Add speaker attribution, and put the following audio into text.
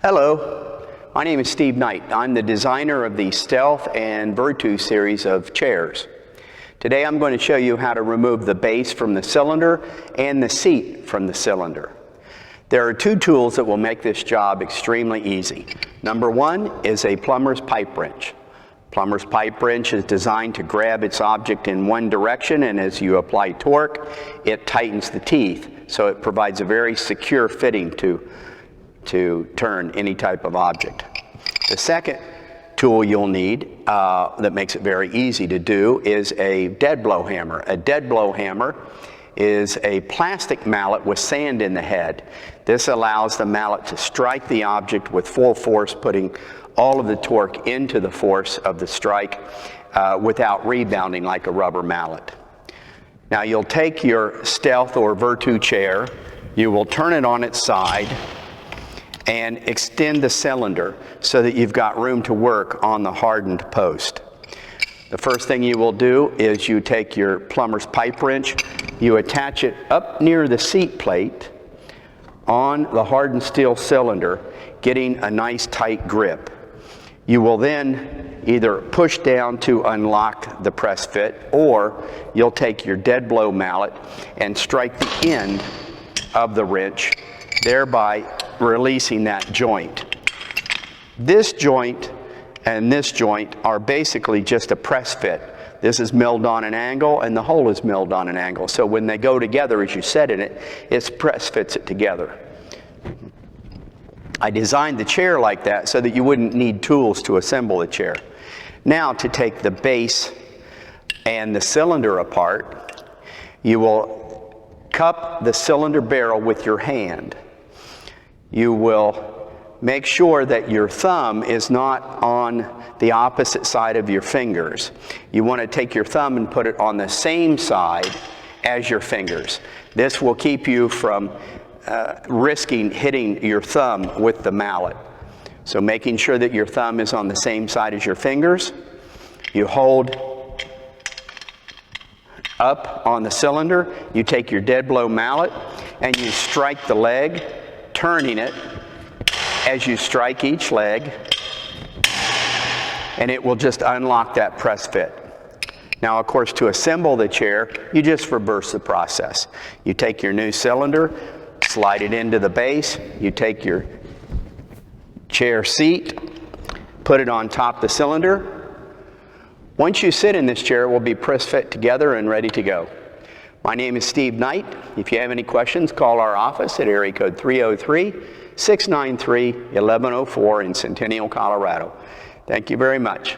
Speaker 1: Hello, my name is Steve Knight. I'm the designer of the Stealth and Virtu series of chairs. Today I'm going to show you how to remove the base from the cylinder and the seat from the cylinder. There are two tools that will make this job extremely easy. Number one is a plumber's pipe wrench. Plumber's pipe wrench is designed to grab its object in one direction, and as you apply torque, it tightens the teeth, so it provides a very secure fitting to turn any type of object. The second tool you'll need that makes it very easy to do is a dead blow hammer. A dead blow hammer is a plastic mallet with sand in the head. This allows the mallet to strike the object with full force, putting all of the torque into the force of the strike without rebounding like a rubber mallet. Now you'll take your Stealth or Virtu chair, you will turn it on its side and extend the cylinder so that you've got room to work on the hardened post. The first thing you will do is you take your plumber's pipe wrench, you attach it up near the seat plate on the hardened steel cylinder, getting a nice tight grip. You will then either push down to unlock the press fit, or you'll take your dead blow mallet and strike the end of the wrench, thereby releasing that joint. This joint and this joint are basically just a press fit. This is milled on an angle and the hole is milled on an angle. So when they go together as you set in it, it press fits it together. I designed the chair like that so that you wouldn't need tools to assemble the chair. Now to take the base and the cylinder apart, you will cup the cylinder barrel with your hand. You will make sure that your thumb is not on the opposite side of your fingers. You want to take your thumb and put it on the same side as your fingers. This will keep you from risking hitting your thumb with the mallet. So making sure that your thumb is on the same side as your fingers, you hold up on the cylinder, you take your dead blow mallet and you strike the leg, turning it as you strike each leg, and it will just unlock that press fit. Now, of course, to assemble the chair, you just reverse the process. You take your new cylinder, slide it into the base, you take your chair seat, put it on top of the cylinder. Once you sit in this chair, it will be press fit together and ready to go. My name is Steve Knight. If you have any questions, call our office at area code 303-693-1104 in Centennial, Colorado. Thank you very much.